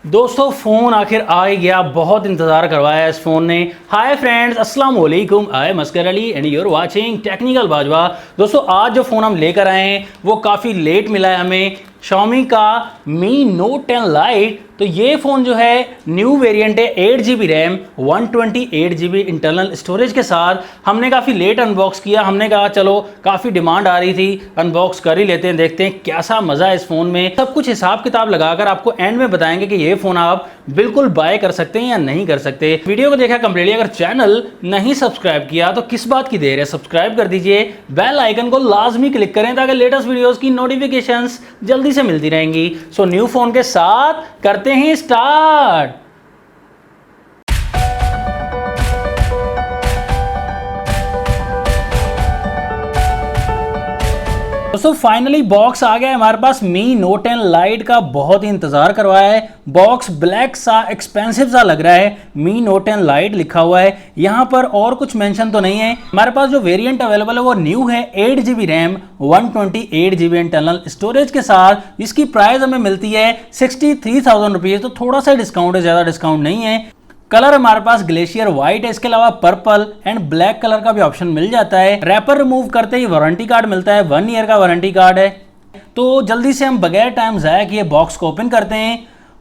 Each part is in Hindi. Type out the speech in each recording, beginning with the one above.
दोस्तों फ़ोन आखिर आ ही गया, बहुत इंतज़ार करवाया इस फ़ोन ने। हाय फ्रेंड्स, अस्सलाम वालेकुम, I am Askar Ali and you are watching technical Bajwa. दोस्तों आज जो फ़ोन हम लेकर आए हैं वो काफ़ी लेट मिला है हमें, Xiaomi का Mi Note 10 Lite। तो ये फ़ोन जो है न्यू वेरिएंट है, 8GB RAM 128GB internal storage के साथ। हमने काफ़ी लेट अनबॉक्स किया, हमने कहा चलो काफ़ी डिमांड आ रही थी, अनबॉक्स कर ही लेते हैं, देखते हैं कैसा मज़ा है इस फ़ोन में। सब कुछ हिसाब किताब लगाकर आपको एंड में बताएंगे कि ये फ़ोन आप बिल्कुल बाय कर सकते हैं या नहीं कर सकते। वीडियो को देखा कंप्लीटली, अगर चैनल नहीं सब्सक्राइब किया तो किस बात की देर है, सब्सक्राइब कर दीजिए, बेल आइकन को लाजमी क्लिक करें ताकि लेटेस्ट वीडियोज़ की नोटिफिकेशंस जल्दी से मिलती रहेंगी। सो न्यू फ़ोन के साथ करते हैं स्टार्ट। दोस्तों फाइनली बॉक्स आ गया है हमारे पास Mi Note 10 Lite का। बहुत ही इंतजार करवाया है। बॉक्स ब्लैक सा एक्सपेंसिव सा लग रहा है, Mi Note 10 Lite लिखा हुआ है यहाँ पर, और कुछ मेंशन तो नहीं है। हमारे पास जो वेरिएंट अवेलेबल है वो न्यू है, 8GB RAM 128GB internal storage के साथ। इसकी प्राइस हमें मिलती है 63,000 रुपीज़, तो थोड़ा सा डिस्काउंट है, ज़्यादा डिस्काउंट नहीं है। कलर हमारे पास ग्लेशियर व्हाइट है, इसके अलावा पर्पल एंड ब्लैक कलर का भी ऑप्शन मिल जाता है। रैपर रिमूव करते ही वारंटी कार्ड मिलता है, 1 ईयर का वारंटी कार्ड है। तो जल्दी से हम बगैर टाइम ज़ाया किए बॉक्स को ओपन करते हैं।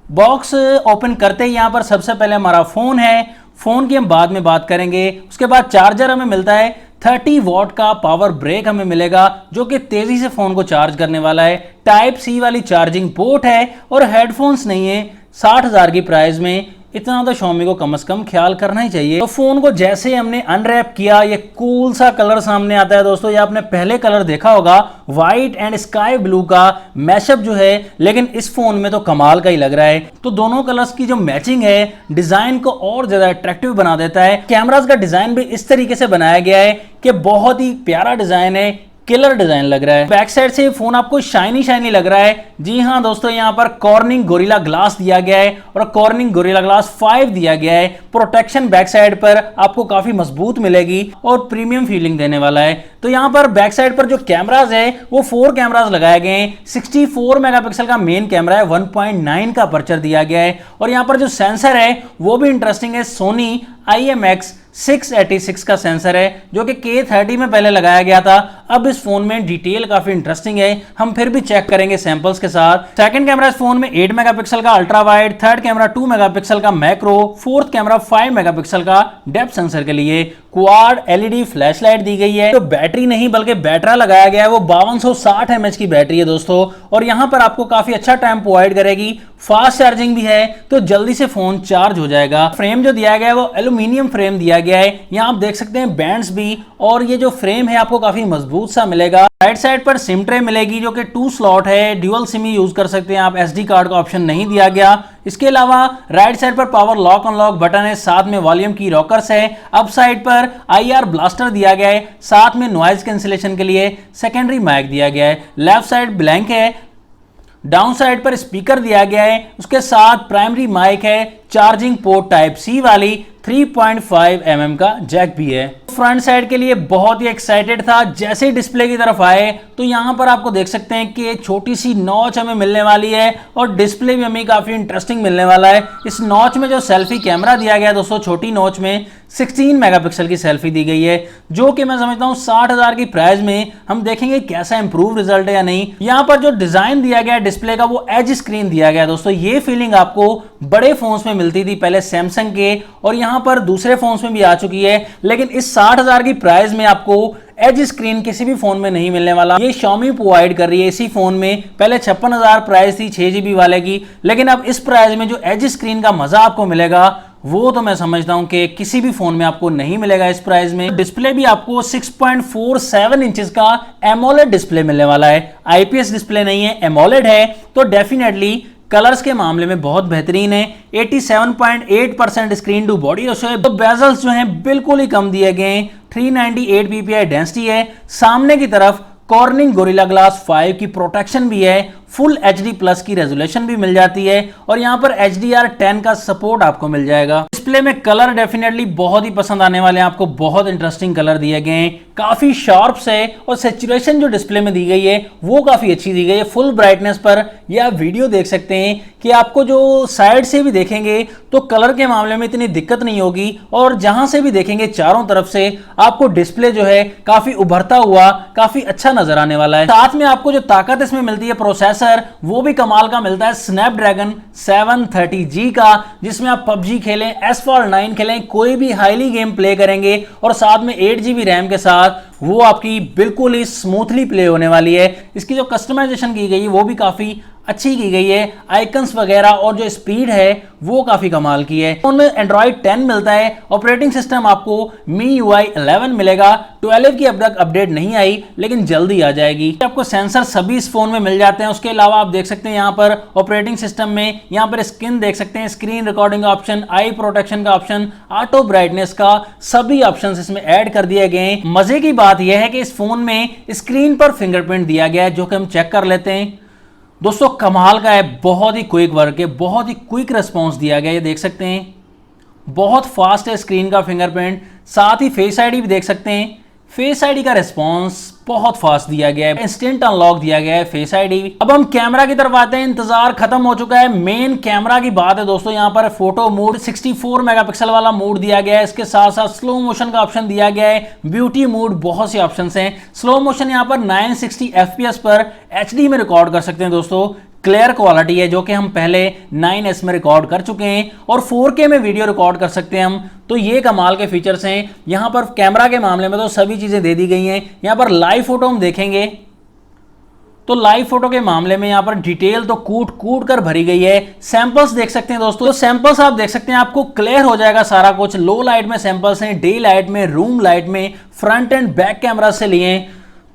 बॉक्स ओपन करते ही यहाँ पर सबसे पहले हमारा फ़ोन है, फ़ोन की हम बाद में बात करेंगे। उसके बाद चार्जर हमें मिलता है, 30 वॉट का पावर ब्रेक हमें मिलेगा जो कि तेज़ी से फ़ोन को चार्ज करने वाला है। टाइप सी वाली चार्जिंग पोर्ट है और हेडफोन्स नहीं है। 60,000 की प्राइस में इतना तो Xiaomi को कम से कम ख्याल करना ही चाहिए। तो फोन को जैसे हमने अनरैप किया, ये कूल सा कलर सामने आता है। दोस्तों ये आपने पहले कलर देखा होगा, व्हाइट एंड स्काई ब्लू का मैशअप जो है, लेकिन इस फोन में तो कमाल का ही लग रहा है। तो दोनों कलर्स की जो मैचिंग है डिजाइन को और ज्यादा अट्रैक्टिव बना देता है। कैमरास का डिजाइन भी इस तरीके से बनाया गया है कि बहुत ही प्यारा डिजाइन है, किलर डिजाइन लग रहा है। बैक साइड से फोन आपको शाइनी शाइनी लग रहा है। जी हाँ दोस्तों, यहाँ पर कॉर्निंग गोरिल्ला ग्लास दिया गया है और कॉर्निंग गोरिल्ला ग्लास 5 दिया गया है। प्रोटेक्शन बैक साइड पर आपको काफी मजबूत मिलेगी और प्रीमियम फीलिंग देने वाला है। तो यहाँ पर बैक साइड पर जो कैमराज है वो 4 कैमराज लगाए गए हैं। 64 मेगापिक्सल का मेन कैमरा है, 1.9 का अपर्चर दिया गया है। और यहाँ पर जो सेंसर है वो भी इंटरेस्टिंग है, सोनी IMX686 का सेंसर है जो कि K30 में पहले लगाया गया था। अब इस फोन में डिटेल काफी इंटरेस्टिंग है, हम फिर भी चेक करेंगे सैंपल्स के साथ। सेकंड कैमरा इस फोन में 8 मेगापिक्सल का ultra wide, third camera 2 megapixel का मैक्रो, फोर्थ कैमरा 5 मेगापिक्सल का डेप्थ सेंसर के लिए। क्वाड LED फ्लैशलाइट दी गई है। तो बैटरी नहीं बल्कि बैटरा लगाया गया है, वो 5260 mAh की बैटरी है दोस्तों, और यहां पर आपको काफी अच्छा टाइम प्रोवाइड करेगी। फास्ट चार्जिंग भी है तो जल्दी से फोन चार्ज हो जाएगा। फ्रेम जो दिया गया है वो एल्यूमिनियम फ्रेम दिया गया है, यहाँ आप देख सकते हैं बैंड्स भी, और ये जो फ्रेम है आपको काफी मजबूत सा मिलेगा। राइट साइड पर सिम ट्रे मिलेगी जो कि 2 स्लॉट है, ड्यूअल सिम यूज कर सकते हैं आप, SD कार्ड का ऑप्शन नहीं दिया गया। इसके अलावा राइट साइड पर पावर लॉक अनलॉक बटन है, साथ में वॉल्यूम की रॉकर्स है। अप साइड पर IR ब्लास्टर दिया गया है, साथ में नॉइज कैंसिलेशन के लिए सेकेंडरी माइक दिया गया है। लेफ्ट साइड ब्लैंक है, डाउन साइड पर स्पीकर दिया गया है, उसके साथ प्राइमरी माइक है, चार्जिंग पोर्ट टाइप C वाली, 3.5 mm का जैक भी है। फ्रंट साइड के लिए बहुत ही एक्साइटेड था। जैसे ही डिस्प्ले की तरफ आए तो यहाँ पर आपको देख सकते हैं कि छोटी सी नॉच हमें मिलने वाली है और डिस्प्ले भी हमें काफी इंटरेस्टिंग मिलने वाला है। इस नॉच में जो सेल्फी कैमरा दिया गया है दोस्तों, छोटी नॉच में 16 मेगापिक्सल की सेल्फी दी गई है, जो कि मैं समझता हूँ 60,000 की प्राइस में हम देखेंगे कैसा इंप्रूव रिजल्ट है या नहीं। यहाँ पर जो डिजाइन दिया गया है डिस्प्ले का वो एज स्क्रीन दिया गया है दोस्तों। ये फीलिंग आपको बड़े फोन्स में मिलती थी पहले सैमसंग के, और यहाँ पर दूसरे फोन्स में भी आ चुकी है, लेकिन इस 60,000 की प्राइस में आपको एज स्क्रीन किसी भी फोन में नहीं मिलने वाला। ये Xiaomi प्रोवाइड कर रही है इसी फोन में। पहले 56,000 प्राइस थी 6GB वाले की, लेकिन अब इस प्राइस में जो एज स्क्रीन का मजा आपको मिलेगा वो तो मैं समझता हूं कि किसी भी फोन में आपको नहीं मिलेगा इस प्राइस में। डिस्प्ले भी आपको 6.47 इंचेस का एमोलेड डिस्प्ले मिलने वाला है। IPS डिस्प्ले नहीं है, एमोलेड है, तो डेफिनेटली कलर्स के मामले में बहुत बेहतरीन है। 87.8% स्क्रीन टू बॉडी रेशो है। तो बेजल्स जो हैं बिल्कुल ही कम दिए गए हैं। 398 ppi डेंसिटी है। सामने की तरफ कॉर्निंग गोरिल्ला ग्लास 5 की प्रोटेक्शन भी है। फुल HD प्लस की रेजोल्यूशन भी मिल जाती है और यहां पर HDR10 का सपोर्ट आपको मिल जाएगा। डिस्प्ले में कलर डेफिनेटली बहुत ही पसंद आने वाले हैं आपको। बहुत इंटरेस्टिंग कलर दिए गए हैं, काफी शार्प्स है और सैचुरेशन जो डिस्प्ले में दी गई है वो काफी अच्छी दी गई है। फुल ब्राइटनेस पर यह आप वीडियो देख सकते हैं कि आपको जो साइड से भी देखेंगे तो कलर के मामले में इतनी दिक्कत नहीं होगी और जहां से भी देखेंगे चारों तरफ से आपको डिस्प्ले जो है काफी उभरता हुआ काफी अच्छा नजर आने वाला है। साथ में आपको जो ताकत इसमें मिलती है प्रोसेसर वो भी कमाल का मिलता है। स्नैपड्रैगन 730G का, जिसमें आप PUBG खेलें, Asphalt 9 खेलें, कोई भी हाईली गेम प्ले करेंगे और साथ में 8GB रैम के साथ वो आपकी बिल्कुल ही स्मूथली प्ले होने वाली है। इसकी जो कस्टमाइजेशन की गई है वो भी काफी अच्छी की गई है। आइकन्स वगैरह और जो स्पीड है वो काफी कमाल की है। फोन में एंड्रॉइड 10 मिलता है। ऑपरेटिंग सिस्टम आपको MIUI 11 मिलेगा। 12 की अब तक अपडेट नहीं आई लेकिन जल्दी आ जाएगी। आपको सेंसर सभी इस फोन में मिल जाते हैं। उसके अलावा आप देख सकते हैं यहाँ पर ऑपरेटिंग सिस्टम में यहाँ पर स्क्रीन देख सकते हैं, स्क्रीन रिकॉर्डिंग का ऑप्शन, आई प्रोटेक्शन का ऑप्शन, ऑटो ब्राइटनेस का, सभी ऑप्शन इसमें ऐड कर दिए गए हैं। मजे की बात यह है कि इस फोन में स्क्रीन पर फिंगरप्रिंट दिया गया है जो कि हम चेक कर लेते हैं। दोस्तों कमाल का है, बहुत ही क्विक वर्क है, बहुत ही क्विक रिस्पॉन्स दिया गया है। ये देख सकते हैं बहुत फास्ट है स्क्रीन का फिंगरप्रिंट। साथ ही फेस आईडी भी देख सकते हैं, फेस आईडी का रिस्पॉन्स बहुत फास्ट दिया गया है, इंस्टेंट अनलॉक दिया गया है फेस आईडी। अब हम कैमरा की तरफ आते हैं। इंतजार खत्म हो चुका है, मेन कैमरा की बात है दोस्तों। यहाँ पर फोटो मोड 64 मेगापिक्सल वाला मोड दिया गया है। इसके साथ साथ स्लो मोशन का ऑप्शन दिया गया है, ब्यूटी मोड, बहुत से ऑप्शंस हैं। स्लो मोशन यहाँ पर 960 FPS पर HD में रिकॉर्ड कर सकते हैं दोस्तों। क्लियर क्वालिटी है जो कि हम पहले 9S में रिकॉर्ड कर चुके हैं और 4K में वीडियो रिकॉर्ड कर सकते हैं हम। तो ये कमाल के फीचर्स हैं। यहाँ पर कैमरा के मामले में तो सभी चीज़ें दे दी गई हैं। यहाँ पर लाइव फोटो हम देखेंगे तो लाइव फोटो के मामले में यहाँ पर डिटेल तो कूट कूट कर भरी गई है। सैंपल्स देख सकते हैं दोस्तों, तो सैंपल्स आप देख सकते हैं, आपको क्लियर हो जाएगा सारा कुछ। लो लाइट में सैंपल्स हैं, डे लाइट में, रूम लाइट में, फ्रंट एंड बैक कैमरा से लिए।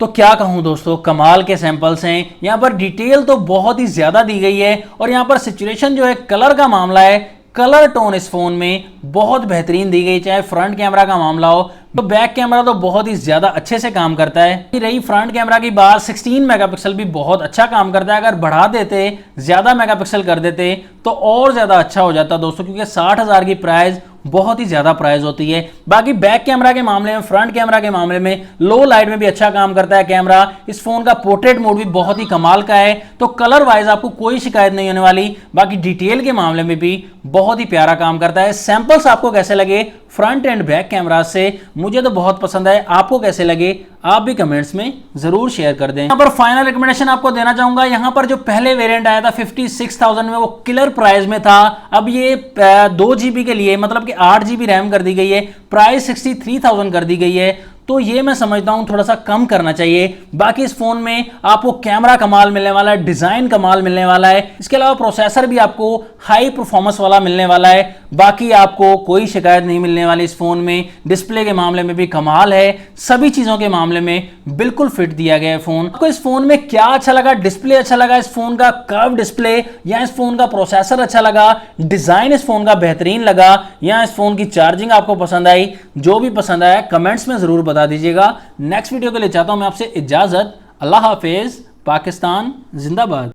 तो क्या कहूं दोस्तों, कमाल के सैंपल्स हैं। यहां पर डिटेल तो बहुत ही ज्यादा दी गई है और यहां पर सिचुएशन जो है, कलर का मामला है, कलर टोन इस फोन में बहुत बेहतरीन दी गई। चाहे फ्रंट कैमरा का मामला हो तो बैक कैमरा तो बहुत ही ज्यादा अच्छे से काम करता है। रही फ्रंट कैमरा की बात, 16 मेगापिक्सल भी बहुत अच्छा काम करता है। अगर बढ़ा देते, ज्यादा मेगापिक्सल कर देते तो और ज्यादा अच्छा हो जाता दोस्तों, क्योंकि 60,000 की प्राइस बहुत ही ज्यादा प्राइस होती है। बाकी बैक कैमरा के मामले में, फ्रंट कैमरा के मामले में, लो लाइट में भी अच्छा काम करता है कैमरा। इस फोन का पोर्ट्रेट मोड भी बहुत ही कमाल का है, तो कलर वाइज आपको कोई शिकायत नहीं होने वाली। बाकी डिटेल के मामले में भी बहुत ही प्यारा काम करता है। सैंपल्स आपको कैसे लगे फ्रंट एंड बैक कैमरा से? मुझे तो बहुत पसंद है, आपको कैसे लगे आप भी कमेंट्स में जरूर शेयर कर दें। यहाँ पर फाइनल रिकमेंडेशन आपको देना चाहूंगा। यहाँ पर जो पहले वेरिएंट आया था 56,000 में, वो किलर प्राइस में था। अब ये 2GB के लिए, मतलब कि 8GB रैम कर दी गई है, प्राइस 63,000 कर दी गई है। तो ये मैं समझता हूं थोड़ा सा कम करना चाहिए। बाकी इस फोन में आपको कैमरा कमाल मिलने वाला है, डिजाइन कमाल मिलने वाला है, इसके अलावा प्रोसेसर भी आपको हाई परफॉर्मेंस वाला मिलने वाला है। बाकी आपको कोई शिकायत नहीं मिलने वाली इस फोन में। डिस्प्ले के मामले में भी कमाल है, सभी चीजों के मामले में बिल्कुल फिट दिया गया है फोन। आपको इस फोन में क्या अच्छा लगा? डिस्प्ले अच्छा लगा इस फोन का, कर्व डिस्प्ले, या इस फोन का प्रोसेसर अच्छा लगा, डिजाइन इस फोन का बेहतरीन लगा, या इस फोन की चार्जिंग आपको पसंद आई? जो भी पसंद आया कमेंट्स में जरूर बता दीजिएगा। नेक्स्ट वीडियो के लिए चाहता हूं मैं आपसे इजाजत। अल्लाह हाफिज, पाकिस्तान जिंदाबाद।